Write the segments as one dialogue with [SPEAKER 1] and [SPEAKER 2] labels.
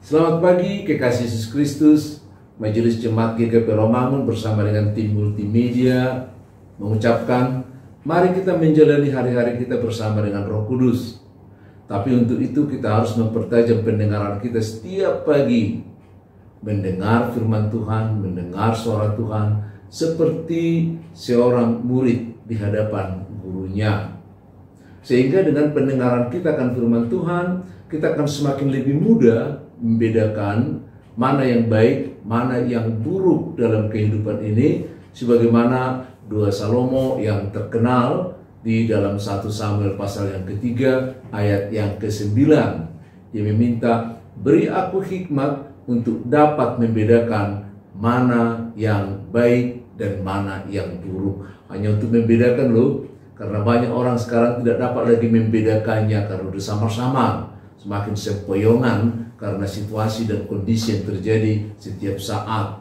[SPEAKER 1] Selamat pagi kekasih Yesus Kristus. Majelis Jemaat GKP Romangun bersama dengan tim multimedia mengucapkan, mari kita menjalani hari-hari kita bersama dengan Roh Kudus. Tapi untuk itu kita harus mempertajam pendengaran kita setiap pagi, mendengar firman Tuhan, mendengar suara Tuhan, seperti seorang murid di hadapan gurunya. Sehingga dengan pendengaran kita akan firman Tuhan, kita akan semakin lebih mudah membedakan mana yang baik, mana yang buruk dalam kehidupan ini, sebagaimana doa Salomo yang terkenal di dalam 1 Samuel pasal yang ketiga ayat yang ke-9. Dia meminta, beri aku hikmat untuk dapat membedakan mana yang baik dan mana yang buruk. Hanya untuk membedakan loh, karena banyak orang sekarang tidak dapat lagi membedakannya karena sudah samar-samar, semakin sempoyongan karena situasi dan kondisi yang terjadi setiap saat.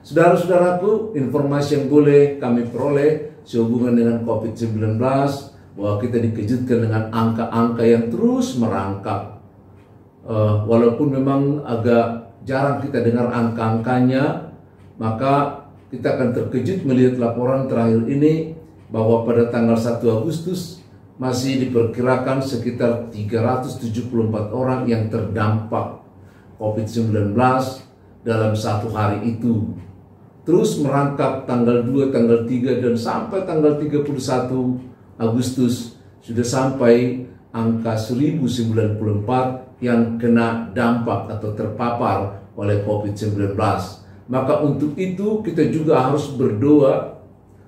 [SPEAKER 1] Saudara-saudaraku, informasi yang boleh kami peroleh sehubungan dengan COVID-19 bahwa kita dikejutkan dengan angka-angka yang terus merangkak. Walaupun memang agak jarang kita dengar angka-angkanya, maka kita akan terkejut melihat laporan terakhir ini bahwa pada tanggal 1 Agustus masih diperkirakan sekitar 374 orang yang terdampak COVID-19 dalam satu hari itu. Terus merangkak tanggal 2, tanggal 3, dan sampai tanggal 31 Agustus sudah sampai angka 1094 yang kena dampak atau terpapar oleh COVID-19. Maka untuk itu kita juga harus berdoa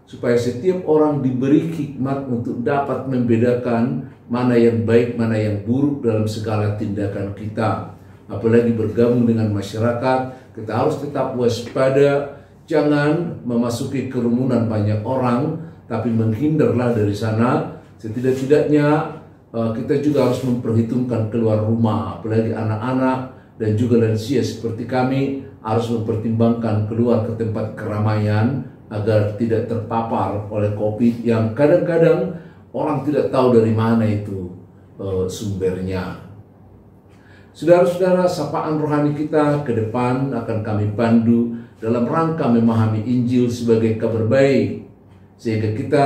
[SPEAKER 1] supaya setiap orang diberi hikmat untuk dapat membedakan mana yang baik, mana yang buruk dalam segala tindakan kita. Apalagi bergabung dengan masyarakat, kita harus tetap waspada, jangan memasuki kerumunan banyak orang, tapi menghindarlah dari sana. Setidak-tidaknya kita juga harus memperhitungkan keluar rumah, apalagi anak-anak dan juga lansia seperti kami harus mempertimbangkan keluar ke tempat keramaian agar tidak terpapar oleh COVID yang kadang-kadang orang tidak tahu dari mana itu sumbernya. Saudara-saudara, sapaan rohani kita ke depan akan kami pandu dalam rangka memahami Injil sebagai kabar baik, sehingga kita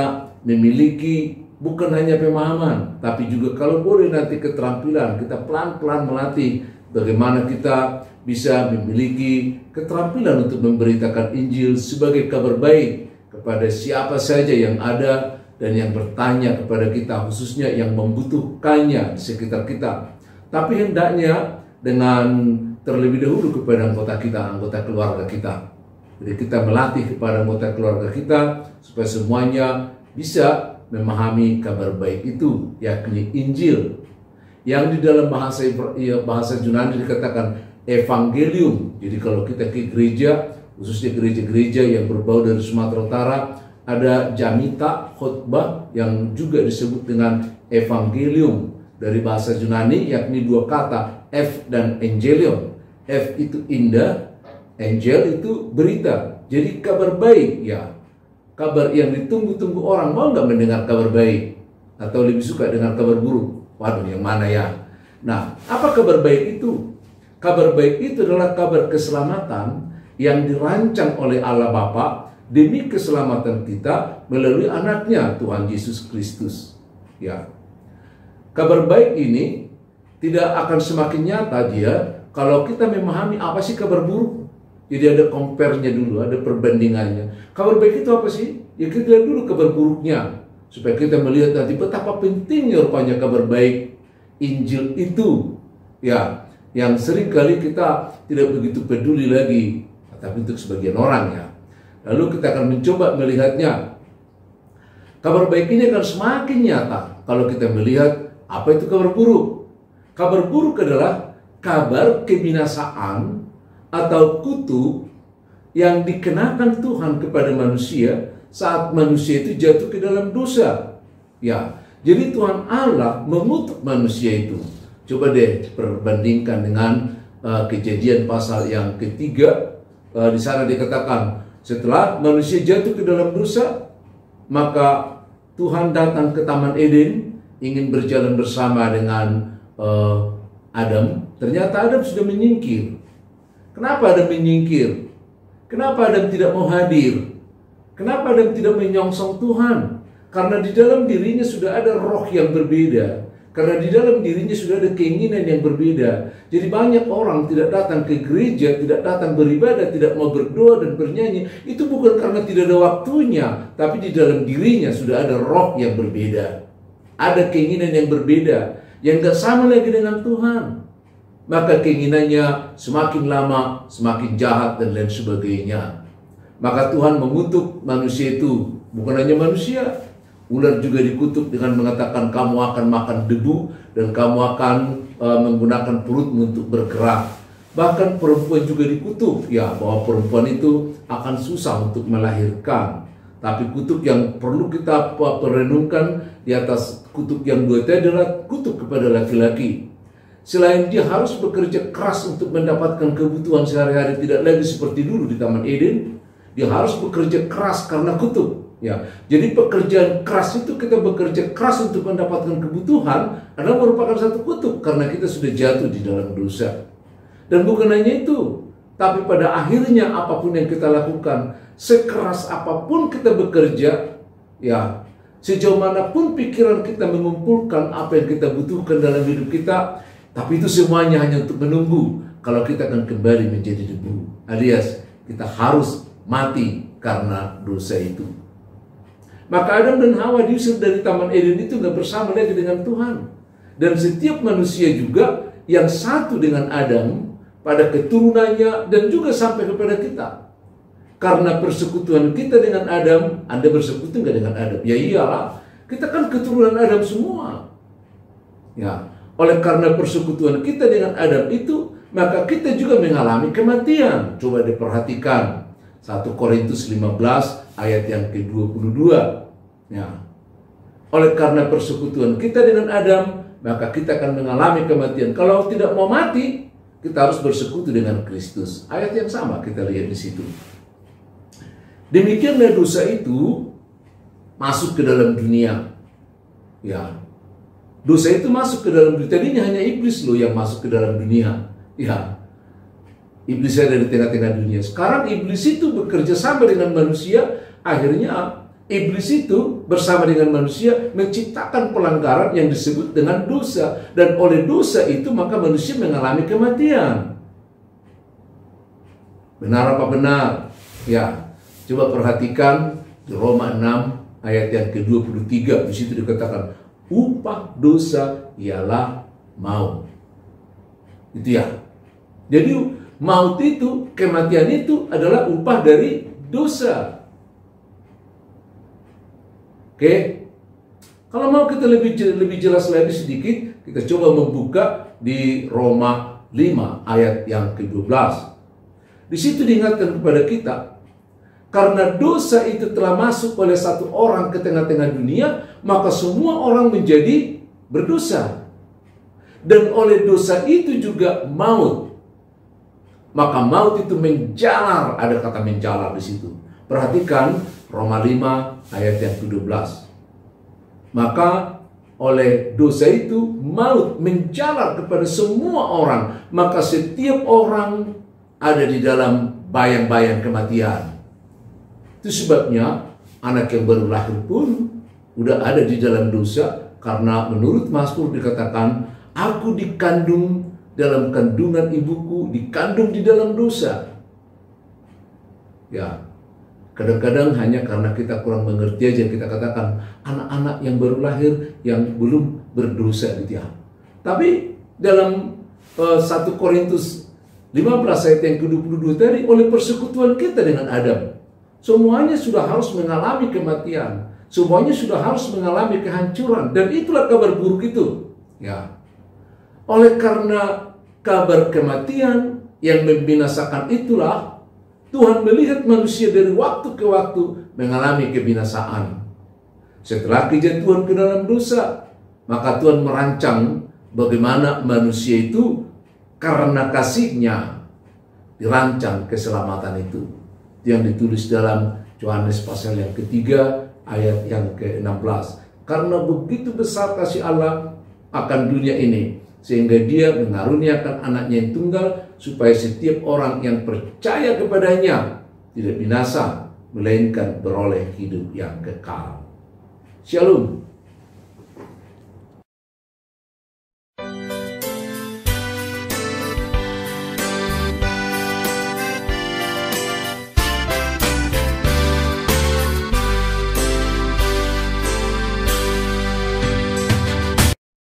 [SPEAKER 1] memiliki bukan hanya pemahaman, tapi juga kalau boleh nanti keterampilan. Kita pelan-pelan melatih bagaimana kita bisa memiliki keterampilan untuk memberitakan Injil sebagai kabar baik kepada siapa saja yang ada dan yang bertanya kepada kita, khususnya yang membutuhkannya di sekitar kita. Tapi hendaknya dengan terlebih dahulu kepada anggota kita, anggota keluarga kita. Jadi kita melatih kepada anggota keluarga kita supaya semuanya bisa memahami kabar baik itu, yakni Injil, yang di dalam bahasa Yunani dikatakan Evangelium. Jadi kalau kita ke gereja, khususnya gereja-gereja yang berbau dari Sumatera Utara, ada jamita khotbah yang juga disebut dengan Evangelium dari bahasa Yunani, yakni dua kata, F dan Angelion. F itu indah, Angel itu berita. Jadi kabar baik, ya, kabar yang ditunggu-tunggu orang. Mau nggak mendengar kabar baik? Atau lebih suka dengar kabar buruk? Waduh, yang mana ya? Nah, apa kabar baik itu? Kabar baik itu adalah kabar keselamatan yang dirancang oleh Allah Bapa demi keselamatan kita melalui anaknya Tuhan Yesus Kristus. Ya, kabar baik ini tidak akan semakin nyata dia kalau kita memahami apa sih kabar buruk. Jadi ada compare-nya dulu, ada perbandingannya. Kabar baik itu apa sih? Ya kita lihat dulu kabar buruknya, supaya kita melihat nanti betapa pentingnya rupanya kabar baik Injil itu. Ya, yang sering kali kita tidak begitu peduli lagi, tapi untuk sebagian orang ya. Lalu kita akan mencoba melihatnya. Kabar baik ini akan semakin nyata kalau kita melihat apa itu kabar buruk. Kabar buruk adalah kabar kebinasaan atau kutuk yang dikenakan Tuhan kepada manusia saat manusia itu jatuh ke dalam dosa. Ya, jadi Tuhan Allah mengutuk manusia itu. Coba deh perbandingkan dengan Kejadian pasal yang ketiga. Di sana dikatakan setelah manusia jatuh ke dalam dosa, maka Tuhan datang ke Taman Eden ingin berjalan bersama dengan Adam, ternyata Adam sudah menyingkir. Kenapa Adam menyingkir? Kenapa Adam tidak mau hadir? Kenapa Adam tidak menyongsong Tuhan? Karena di dalam dirinya sudah ada roh yang berbeda. Karena di dalam dirinya sudah ada keinginan yang berbeda. Jadi banyak orang tidak datang ke gereja, tidak datang beribadah, tidak mau berdoa dan bernyanyi. Itu bukan karena tidak ada waktunya, tapi di dalam dirinya sudah ada roh yang berbeda. Ada keinginan yang berbeda, yang gak sama lagi dengan Tuhan. Maka keinginannya semakin lama, semakin jahat dan lain sebagainya. Maka Tuhan mengutuk manusia itu, bukan hanya manusia. Ular juga dikutuk dengan mengatakan kamu akan makan debu dan kamu akan menggunakan perutmu untuk bergerak. Bahkan perempuan juga dikutuk, ya, bahwa perempuan itu akan susah untuk melahirkan. Tapi kutuk yang perlu kita perenungkan di atas kutuk yang dua itu adalah kutuk kepada laki-laki. Selain dia harus bekerja keras untuk mendapatkan kebutuhan sehari-hari, tidak lagi seperti dulu di Taman Eden, dia harus bekerja keras karena kutuk. Ya, jadi pekerjaan keras itu, kita bekerja keras untuk mendapatkan kebutuhan adalah merupakan satu kutuk karena kita sudah jatuh di dalam dosa. Dan bukan hanya itu, tapi pada akhirnya apapun yang kita lakukan, sekeras apapun kita bekerja, ya, sejauh manapun pikiran kita mengumpulkan apa yang kita butuhkan dalam hidup kita, tapi itu semuanya hanya untuk menunggu kalau kita akan kembali menjadi debu, alias kita harus mati karena dosa itu. Maka Adam dan Hawa diusir dari Taman Eden itu gak bersama lagi dengan Tuhan. Dan setiap manusia juga yang satu dengan Adam pada keturunannya dan juga sampai kepada kita. Karena persekutuan kita dengan Adam, Anda bersekutu gak dengan Adam? Ya iyalah, kita kan keturunan Adam semua. Ya, oleh karena persekutuan kita dengan Adam itu, maka kita juga mengalami kematian. Coba diperhatikan 1 Korintus 15 ayat yang ke-22. Ya. Oleh karena persekutuan kita dengan Adam, maka kita akan mengalami kematian. Kalau tidak mau mati, kita harus bersekutu dengan Kristus. Ayat yang sama kita lihat di situ. Demikianlah dosa itu masuk ke dalam dunia. Ya. Dosa itu masuk ke dalam dunia. Tadinya hanya iblis loh yang masuk ke dalam dunia. Ya. Iblis ada di tengah-tengah dunia. Sekarang iblis itu bekerja sama dengan manusia. Akhirnya iblis itu bersama dengan manusia menciptakan pelanggaran yang disebut dengan dosa. Dan oleh dosa itu maka manusia mengalami kematian. Benar apa benar? Ya, coba perhatikan di Roma 6 ayat yang ke-23. Di situ dikatakan upah dosa ialah maut. Itu ya. Jadi maut itu, kematian itu adalah upah dari dosa. Oke, kalau mau kita lebih jelas lagi sedikit, kita coba membuka di Roma 5 ayat yang ke-12. Di situ diingatkan kepada kita, karena dosa itu telah masuk oleh satu orang ke tengah-tengah dunia, maka semua orang menjadi berdosa. Dan oleh dosa itu juga maut. Maka maut itu menjalar, ada kata menjalar di situ. Perhatikan Roma 5 ayat yang ke-12. Maka oleh dosa itu maut menjalar kepada semua orang, maka setiap orang ada di dalam bayang-bayang kematian. Itu sebabnya anak yang baru lahir pun udah ada di dalam dosa, karena menurut Mazmur dikatakan, aku dikandung dalam kandungan ibuku, dikandung di dalam dosa. Ya, kadang-kadang hanya karena kita kurang mengerti aja kita katakan anak-anak yang baru lahir yang belum berdosa gitu ya. Tapi dalam 1 Korintus 15 ayat yang ke-22 tadi, oleh persekutuan kita dengan Adam, semuanya sudah harus mengalami kematian, semuanya sudah harus mengalami kehancuran, dan itulah kabar buruk itu. Ya, oleh karena kabar kematian yang membinasakan itulah, Tuhan melihat manusia dari waktu ke waktu mengalami kebinasaan. Setelah kejatuhan ke dalam dosa, maka Tuhan merancang bagaimana manusia itu karena kasih-Nya dirancang keselamatan itu. Itu yang ditulis dalam Yohanes pasal yang ketiga ayat yang ke-16. Karena begitu besar kasih Allah akan dunia ini, sehingga dia mengaruniakan anaknya yang tunggal, supaya setiap orang yang percaya kepadanya tidak binasa, melainkan beroleh hidup yang kekal. Shalom.